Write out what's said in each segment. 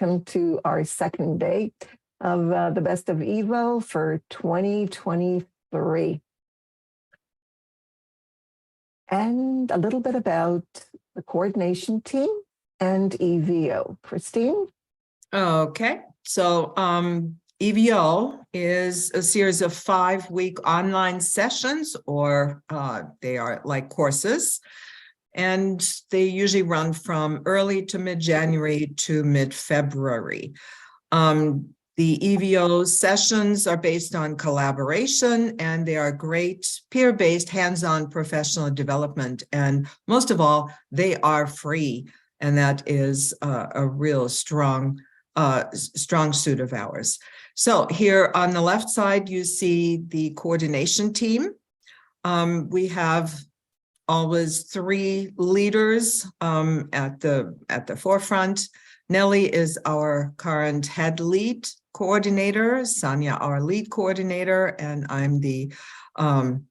welcome to our second day of the Best of EVO for 2023. And a little bit about the coordination team and EVO. Christine? Okay, so EVO is a series of 5-week online sessions, or they are like courses, and they usually run from early to mid-January to mid-February. The EVO sessions are based on collaboration, and they are great peer-based hands-on professional development, and most of all, they are free, and that is a real strong suit of ours. So here on the left side, you see the coordination team. We have always 3 leaders at the forefront. Nellie is our current head lead coordinator, Sonia our lead coordinator, and I'm the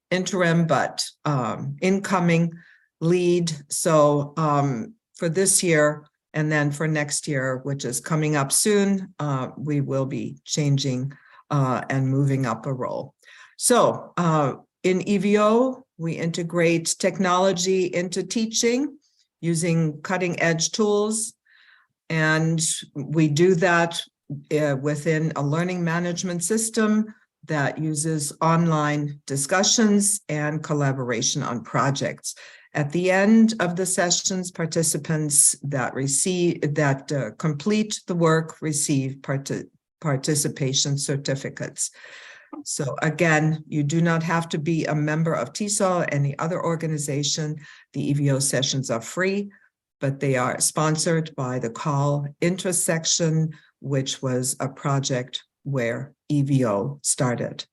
interim but incoming lead. So for this year, and then for next year, which is coming up soon, we will be changing and moving up a role. So in EVO, we integrate technology into teaching using cutting-edge tools, and we do that within a learning management system that uses online discussions and collaboration on projects. At the end of the sessions, participants that complete the work receive participation certificates. So again, you do not have to be a member of TESOL or any other organization. The EVO sessions are free, but they are sponsored by the CALL intersection, which was a project where EVO started.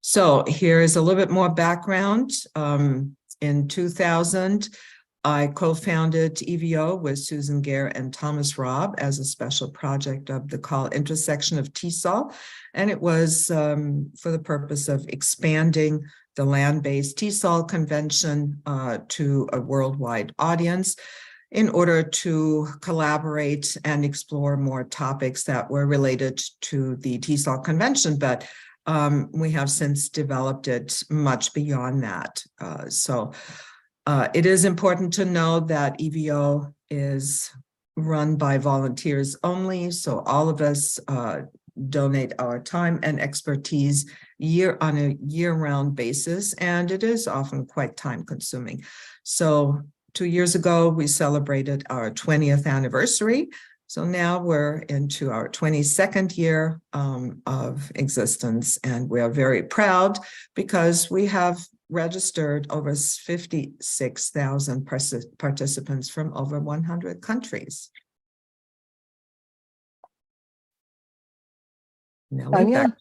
So here's a little bit more background. In 2000, I co-founded EVO with Susan Gare and Thomas Robb as a special project of the CALL intersection of TESOL. And it was for the purpose of expanding the land-based TESOL convention to a worldwide audience in order to collaborate and explore more topics that were related to the TESOL convention. But we have since developed it much beyond that. It is important to know that EVO is run by volunteers only, so all of us donate our time and expertise on a year-round basis, and it is often quite time-consuming. So 2 years ago, we celebrated our 20th anniversary. So now we're into our 22nd year of existence, and we are very proud because we have registered over 56,000 participants from over 100 countries. Tanya?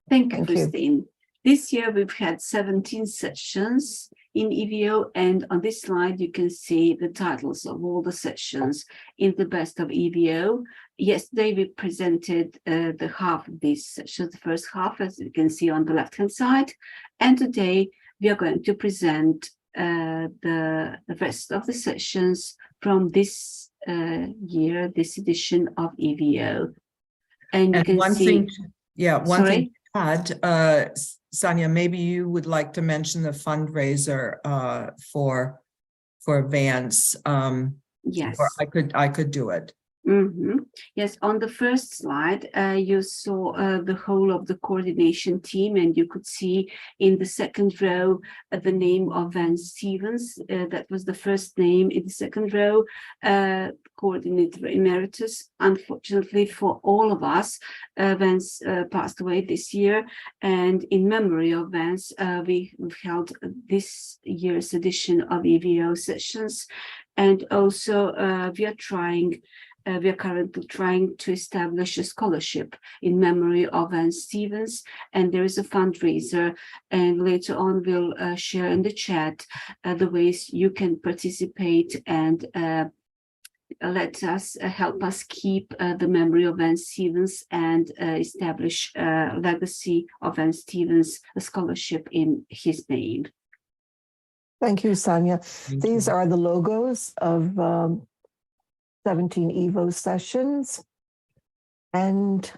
Thank you, Christine. This year we've had 17 sessions in EVO, and on this slide you can see the titles of all the sessions in the Best of EVO. Yesterday we presented the half of these sessions, the first half, as you can see on the left-hand side, and today we are going to present the rest of the sessions from this year, this edition of EVO. And you can one see, thing to add, Sonia, maybe you would like to mention the fundraiser for Vance. yes, or I could do it. Mm-hmm. Yes, on the first slide, you saw the whole of the coordination team, and you could see in the second row the name of Vance Stevens. That was the first name. In the second row, coordinator emeritus. Unfortunately for all of us, Vance passed away this year, and in memory of Vance, we've held this year's edition of EVO sessions, and also we are currently trying to establish a scholarship in memory of Vance Stevens, and there is a fundraiser, and later on we'll share in the chat the ways you can participate and help us keep the memory of Vance Stevens and establish a legacy of Vance Stevens, a scholarship in his name. Thank you, Sonia. Thank These you. are the logos of 17 EVO sessions. And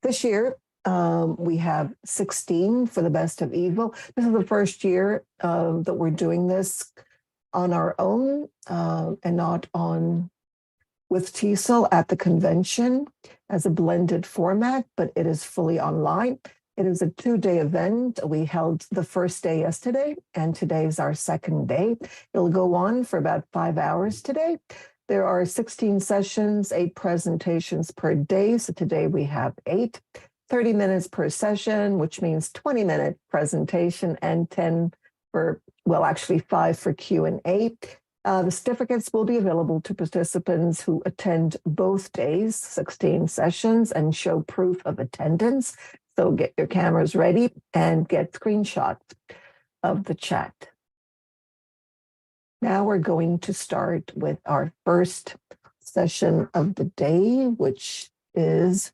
this year, we have 16 for the best of EVO. This is the first year that we're doing this on our own and not on with TESOL at the convention as a blended format, but it is fully online. It is a 2-day event. We held the first day yesterday, and today is our second day. It'll go on for about 5 hours today. There are 16 sessions, 8 presentations per day. So today we have 8, 30 minutes per session, which means 20-minute presentation and 10 for, well, actually 5 for Q&A. The certificates will be available to participants who attend both days, 16 sessions, and show proof of attendance. So get your cameras ready and get screenshots of the chat. Now we're going to start with our first session of the day, which is,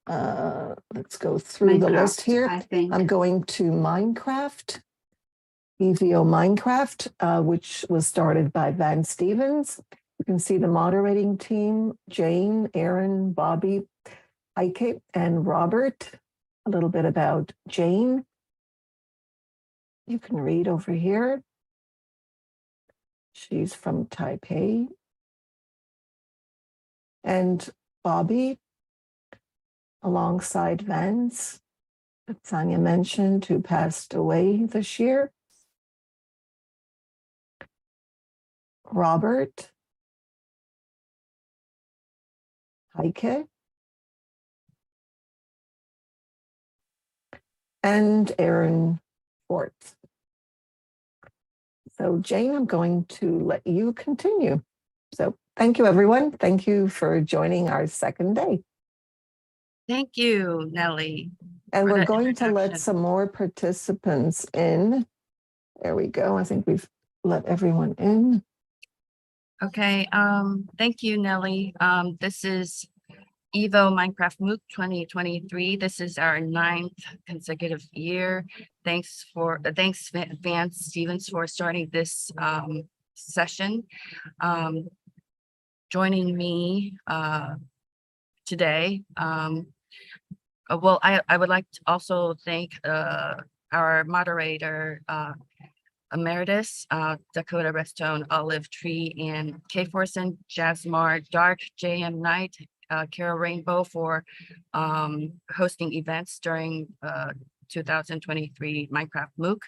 let's go through the list here. I think. I'm going to Minecraft, EVO Minecraft, which was started by Van Stevens. You can see the moderating team, Jane, Aaron, Bobby, Ike, and Robert. A little bit about Jane. You can read over here. She's from Taipei. And Bobby, alongside Vance, that Sonia mentioned, who passed away this year. Robert, Heike, and Aaron Fort. So Jane, I'm going to let you continue. So thank you, everyone. Thank you for joining our second day. Thank you, Nellie. And for we're that going to let introduction. some more participants in. There we go. I think we've let everyone in. Okay, thank you, Nellie. This is EVO Minecraft MOOC 2023. This is our 9th consecutive year. Thanks Vance Stevens for starting this session. Joining me today. Well, I would like to also thank our moderator, Emeritus, Dakota Redstone, Olive Tree, and Kay Forson, Jasmar, Dark, JM Knight, Carol Rainbow for hosting events during 2023 Minecraft MOOC.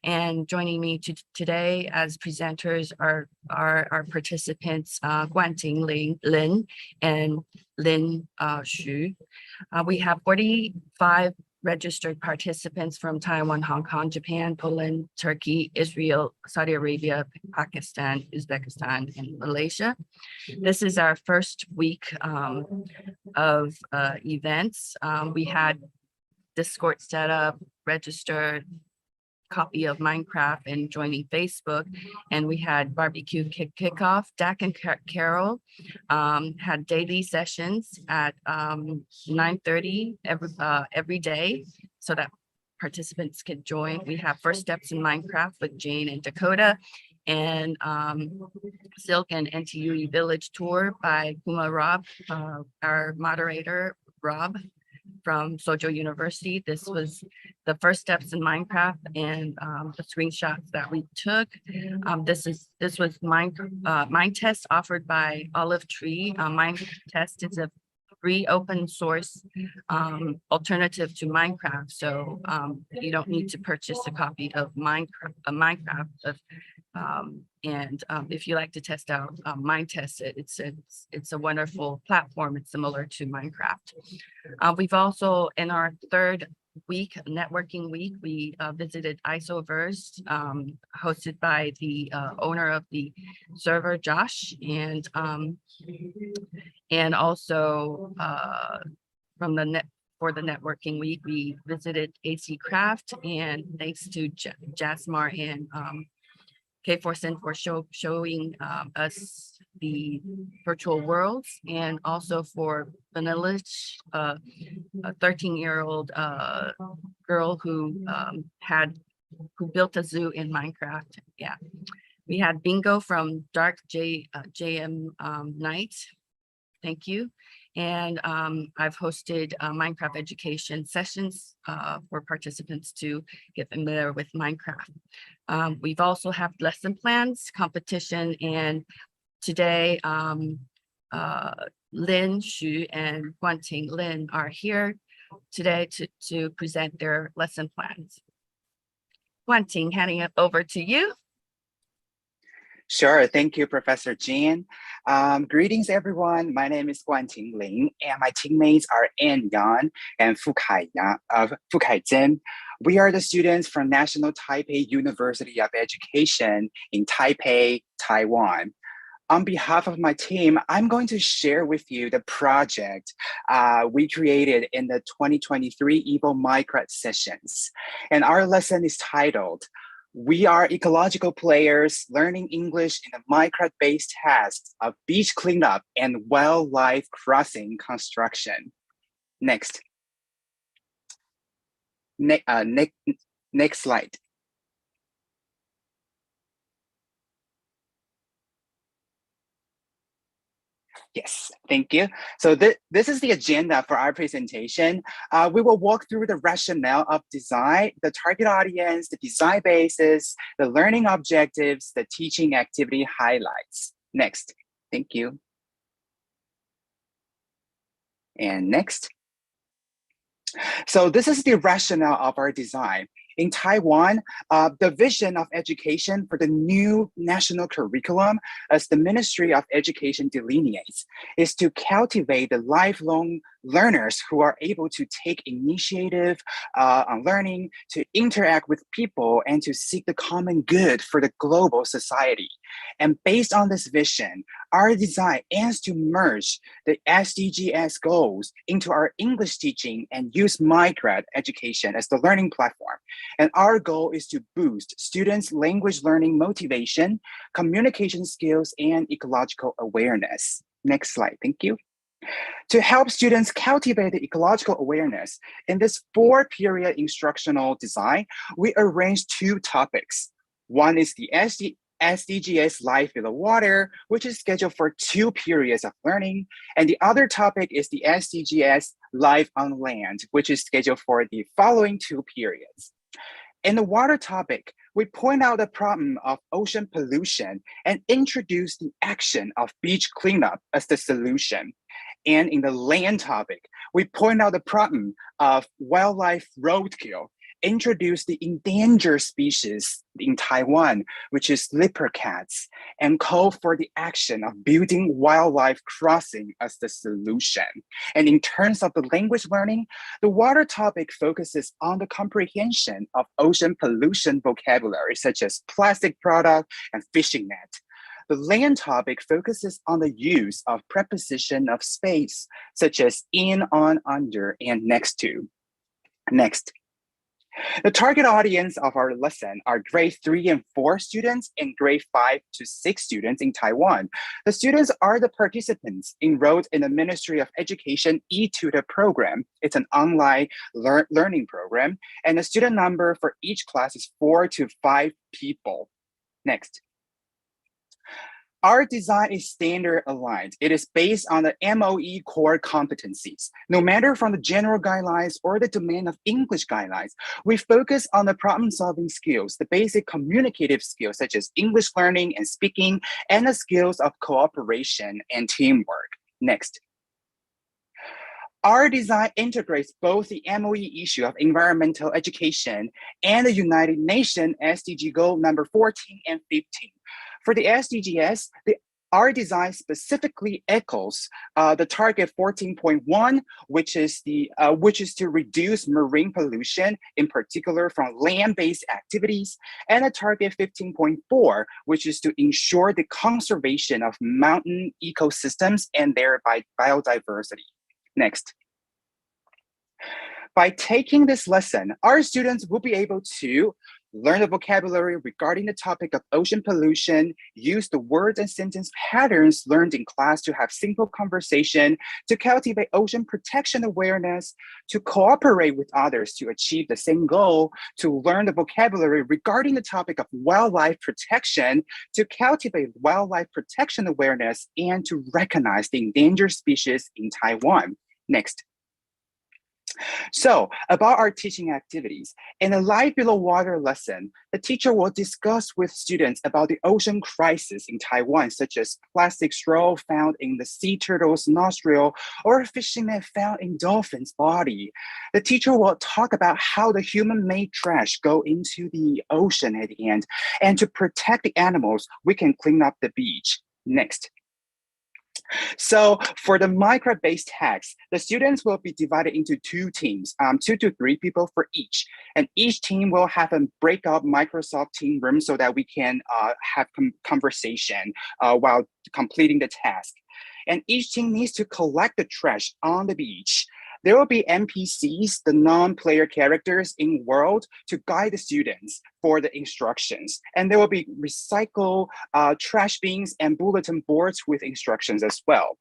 And joining me today as presenters are our participants, Guan-ting Lin and Lynn Sheu. We have 45 registered participants from Taiwan, Hong Kong, Japan, Poland, Turkey, Israel, Saudi Arabia, Pakistan, Uzbekistan, and Malaysia. This is our first week of events. We had Discord set up, registered, copy of Minecraft, and joining Facebook, and we had barbecue kickoff. Dak and Carol had daily sessions at 9:30 every day, so that participants could join. We have First Steps in Minecraft with Jane and Dakota, and Silk and NTUE Village Tour by Kuma Rob, our moderator Rob from Sojo University. This was the First Steps in Minecraft, and the screenshots that we took. This was Mind Test offered by Olive Tree. Mind Test is a free open source alternative to Minecraft, so you don't need to purchase a copy of Minecraft. If you like to test out Mind Test, it's a wonderful platform. It's similar to Minecraft. We've also, in our third week, networking week, we visited Isoverse, hosted by the owner of the server, Josh, and also from the for the networking week, we visited AC Craft, and thanks to Jasmar and Kay Forson for showing us the virtual worlds, and also for Vanillich, a 13-year-old girl who had who built a zoo in Minecraft. Yeah. We had bingo from Dark JM Night. Thank you. And I've hosted Minecraft education sessions for participants to get familiar with Minecraft. We've also have lesson plans, competition, and today Lynn Sheu and Guan-ting Lin are here today to present their lesson plans. Guan-ting, handing it over to you. Sure, thank you, Professor Chien. Greetings, everyone. My name is Guan-ting Lin, and my teammates are Ann Yan and Fu Kai Zhen. We are the students from National Taipei University of Education in Taipei, Taiwan. On behalf of my team, I'm going to share with you the project we created in the 2023 EVO Minecraft sessions. And our lesson is titled, "We are ecological players learning English in a Minecraft-based task of beach cleanup and wildlife crossing construction." Next. Next slide. Yes, thank you. So this is the agenda for our presentation. We will walk through the rationale of design, the target audience, the design basis, the learning objectives, the teaching activity highlights. Next, thank you. And next. So this is the rationale of our design. In Taiwan, the vision of education for the new national curriculum, as the Ministry of Education delineates, is to cultivate the lifelong learners who are able to take initiative on learning, to interact with people, and to seek the common good for the global society. And based on this vision, our design aims to merge the SDGs goals into our English teaching and use Minecraft education as the learning platform. And our goal is to boost students' language learning motivation, communication skills, and ecological awareness. Next slide, thank you. To help students cultivate the ecological awareness, in this 4-period instructional design, we arranged 2 topics. One is the SDGs Life Below Water, which is scheduled for 2 periods of learning. And the other topic is the SDGs Life on Land, which is scheduled for the following 2 periods. In the water topic, we point out the problem of ocean pollution and introduce the action of beach cleanup as the solution. And in the land topic, we point out the problem of wildlife roadkill, introduce the endangered species in Taiwan, which is leopard cats, and call for the action of building wildlife crossing as the solution. And in terms of the language learning, the water topic focuses on the comprehension of ocean pollution vocabulary, such as plastic product and fishing net. The land topic focuses on the use of preposition of space, such as in, on, under, and next to. Next. The target audience of our lesson are grade 3 and 4 students and grade 5 to 6 students in Taiwan. The students are the participants enrolled in the Ministry of Education e-tutor program. It's an online learning program, and the student number for each class is 4 to 5 people. Next. Our design is standard aligned. It is based on the MOE core competencies. No matter from the general guidelines or the domain of English guidelines, we focus on the problem-solving skills, the basic communicative skills such as English learning and speaking, and the skills of cooperation and teamwork. Next. Our design integrates both the MOE issue of environmental education and the United Nations SDG goal number 14 and 15. For the SDGs, our design specifically echoes the target 14.1, which is to reduce marine pollution, in particular from land-based activities, and the target 15.4, which is to ensure the conservation of mountain ecosystems and their biodiversity. Next. By taking this lesson, our students will be able to learn the vocabulary regarding the topic of ocean pollution, use the words and sentence patterns learned in class to have simple conversation, to cultivate ocean protection awareness, to cooperate with others to achieve the same goal, to learn the vocabulary regarding the topic of wildlife protection, to cultivate wildlife protection awareness, and to recognize the endangered species in Taiwan. Next. So about our teaching activities, in a Life Below Water lesson, the teacher will discuss with students about the ocean crisis in Taiwan, such as plastic straw found in the sea turtle's nostril or fishing net found in dolphin's body. The teacher will talk about how the human-made trash go into the ocean at the end, and to protect the animals, we can clean up the beach. Next. So for the Minecraft-based tags, the students will be divided into two teams, 2 to 3 people for each. And each team will have a breakout Microsoft team room so that we can have conversation while completing the task. And each team needs to collect the trash on the beach. There will be NPCs, the non-player characters in world, to guide the students for the instructions. And there will be recycle trash bins and bulletin boards with instructions as well.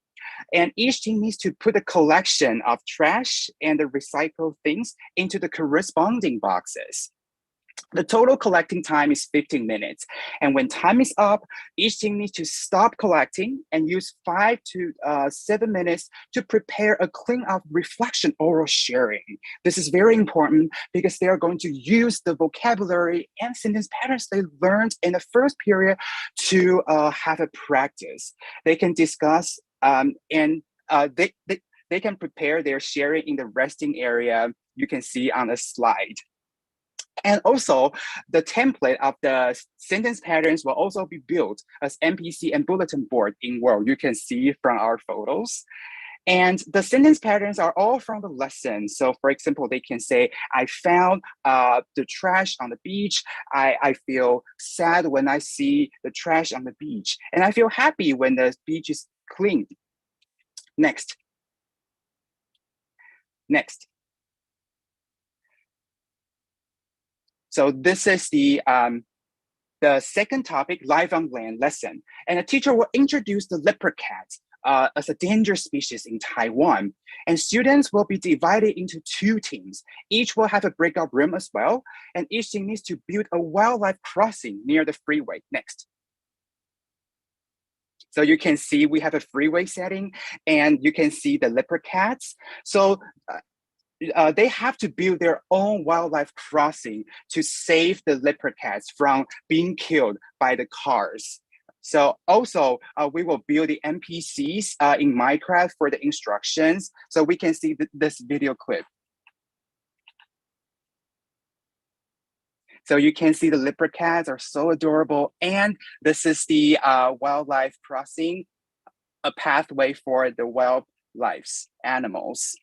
And each team needs to put a collection of trash and the recycled things into the corresponding boxes. The total collecting time is 15 minutes. And when time is up, each team needs to stop collecting and use 5 to 7 minutes to prepare a clean-up reflection oral sharing. This is very important because they are going to use the vocabulary and sentence patterns they learned in the first period to have a practice. They can discuss and they can prepare their sharing in the resting area you can see on the slide. And also, the template of the sentence patterns will also be built as NPC and bulletin board in World. You can see from our photos. And the sentence patterns are all from the lesson. So for example, they can say, I found the trash on the beach. I feel sad when I see the trash on the beach. And I feel happy when the beach is clean. Next. Next. So this is the second topic, life on land lesson. And the teacher will introduce the leopard cat as a dangerous species in Taiwan. And students will be divided into 2 teams. Each will have a breakout room as well. And each team needs to build a wildlife crossing near the freeway. Next. So you can see we have a freeway setting and you can see the leopard cats. So they have to build their own wildlife crossing to save the leopard cats from being killed by the cars. So also, we will build the NPCs in Minecraft for the instructions. So we can see this video clip. So you can see the leopard cats are so adorable. And this is the wildlife crossing, a pathway for the wildlife animals.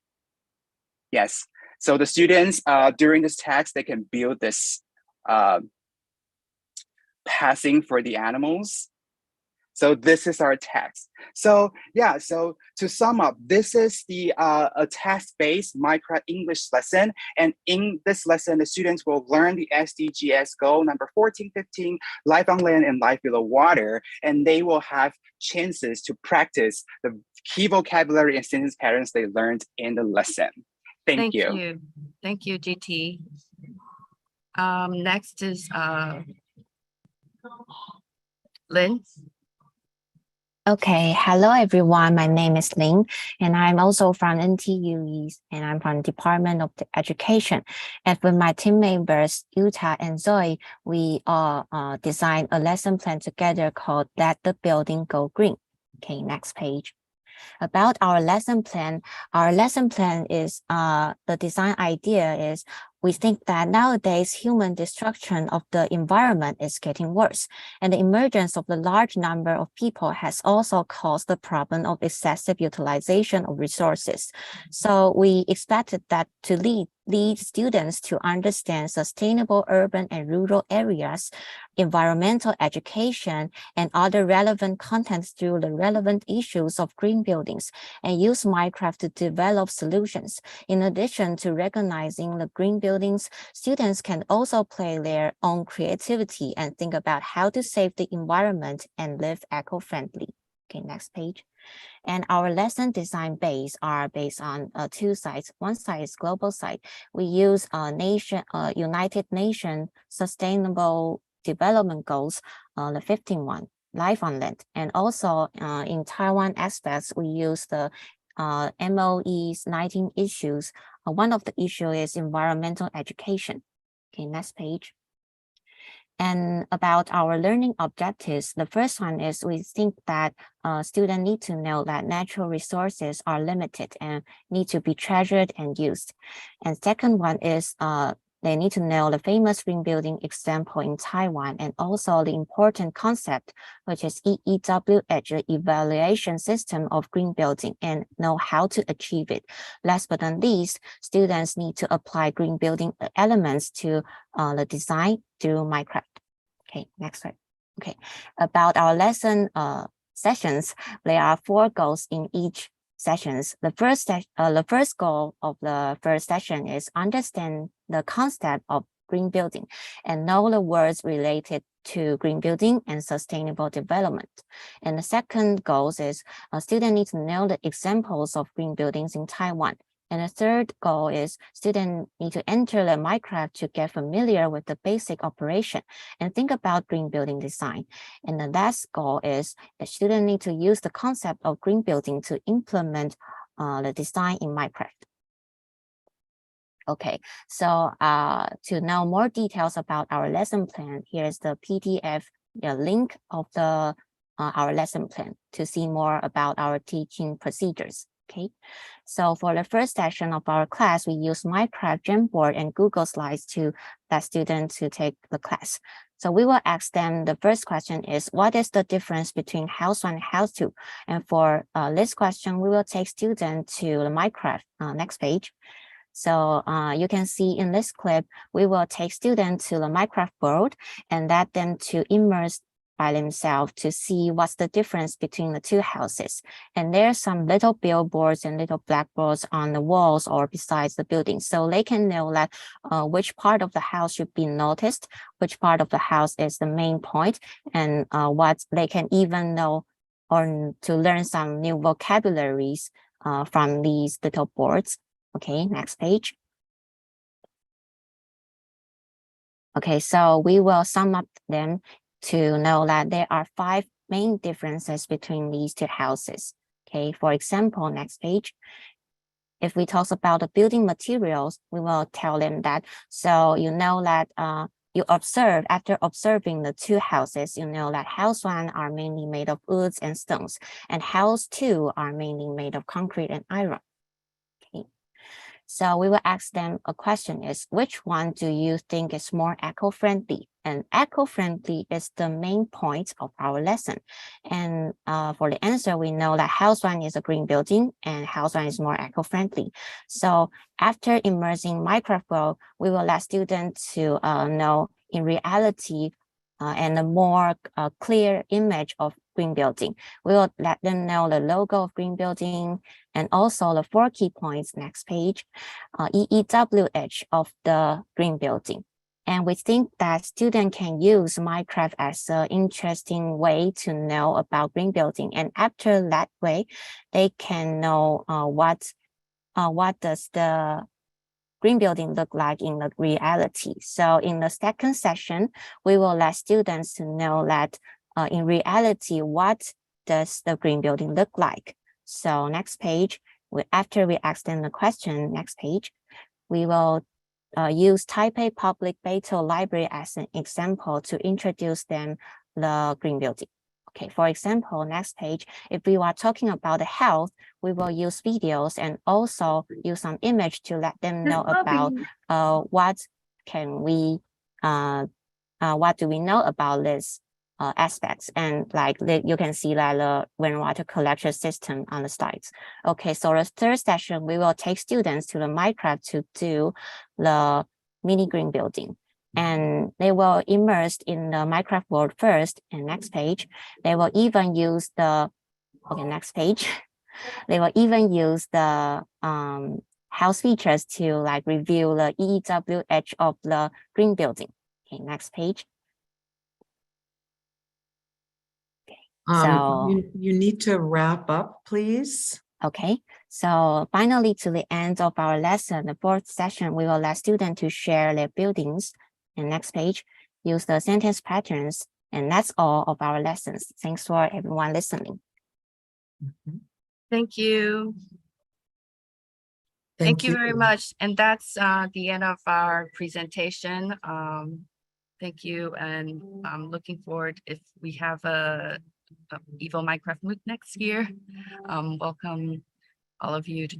Yes, so the students during this task, they can build this passing for the animals. So this is our text. So yeah, so to sum up, this is the a task-based Minecraft English lesson. And in this lesson, the students will learn the SDGs goal number 14, 15, life on land and life below water. And they will have chances to practice the key vocabulary and sentence patterns they learned in the lesson. Thank you. Thank you, GT. Next is Lynn. Okay, hello everyone. My name is Lynn, and I'm also from NTU East, and I'm from Department of Education. And with my team members, Yuta and Zoe, we all designed a lesson plan together called Let the Building Go Green. Okay, next page. About our lesson plan is the design idea is we think that nowadays human destruction of the environment is getting worse, and the emergence of the large number of people has also caused the problem of excessive utilization of resources. So we expected that to lead lead students to understand sustainable urban and rural areas, environmental education, and other relevant contents through the relevant issues of green buildings, and use Minecraft to develop solutions. In addition to recognizing the green buildings, students can also play their own creativity and think about how to save the environment and live eco-friendly. Okay, next page. And our lesson design base are based on two sides. One side is global side. We use United Nations Sustainable Development Goals, the 15th one, Life on Land. And also in Taiwan aspects, we use the MOE's 19 issues. One of the issue is environmental education. Okay, next page. And about our learning objectives, the first one is we think that students need to know that natural resources are limited and need to be treasured and used. And second one is they need to know the famous green building example in Taiwan and also the important concept, which is EEWH, the evaluation system of green building, and know how to achieve it. Last but not least, students need to apply green building elements to the design through Minecraft. Okay, next slide. Okay, about our lesson sessions, there are 4 goals in each sessions. The first goal of the first session is understand the concept of green building and know the words related to green building and sustainable development. And the second goal is students need to know the examples of green buildings in Taiwan. And the third goal is students need to enter the Minecraft to get familiar with the basic operation and think about green building design. And the last goal is the students need to use the concept of green building to implement the design in Minecraft. Okay, so to know more details about our lesson plan, here's the PDF, the link of the our lesson plan to see more about our teaching procedures. Okay, so for the first session of our class, we use Minecraft, Jamboard, and Google Slides to let students to take the class. So we will ask them, the first question is, what is the difference between House 1 and House 2? And for this question, we will take students to the Minecraft, next page. So you can see in this clip, we will take students to the Minecraft world and let them to immerse by themselves to see what's the difference between the two houses. And there's some little billboards and little blackboards on the walls or besides the building. So they can know that which part of the house should be noticed, which part of the house is the main point, and what they can even know or to learn some new vocabularies from these little boards. Okay, next page. Okay, so we will sum up them to know that there are 5 main differences between these two houses. Okay, for example, next page. If we talk about the building materials, we will tell them that, so you know that you observe, after observing the two houses, you know that House 1 are mainly made of woods and stones, and House 2 are mainly made of concrete and iron. So we will ask them a question is, which one do you think is more eco-friendly? And eco-friendly is the main point of our lesson. And for the answer, we know that House 1 is a green building and House 1 is more eco-friendly. So after immersing Minecraft world, we will let students to know in reality and a more clear image of green building. We will let them know the logo of green building and also the 4 key points, next page, EEWH of the green building. And we think that students can use Minecraft as an interesting way to know about green building. And after that way, they can know what does the green building look like in the reality. So in the second session, we will let students to know that in reality, what does the green building look like? So next page, after we ask them the question, next page, we will use Taipei Public Beito Library as an example to introduce them the green building. Okay, for example, next page, if we are talking about the health, we will use videos and also use some image to let them know about what do we know about this aspects, and like you can see that the rainwater collection system on the slides. Okay, so the third session, we will take students to the Minecraft to do the mini green building. And they will immerse in the Minecraft world first, and next page, they will even use the, okay, next page. They will even use the house features to like review the EEWH of the green building. Okay, next page. So you need to wrap up, please. okay, so finally to the end of our lesson, the fourth session, we will let students to share their buildings. And next page, use the sentence patterns. And that's all of our lessons. Thanks for everyone listening. Thank you. Thank you very much. And that's the end of our presentation. Thank you. And I'm looking forward if we have a EVO Minecraft MOOC next year. Welcome all of you to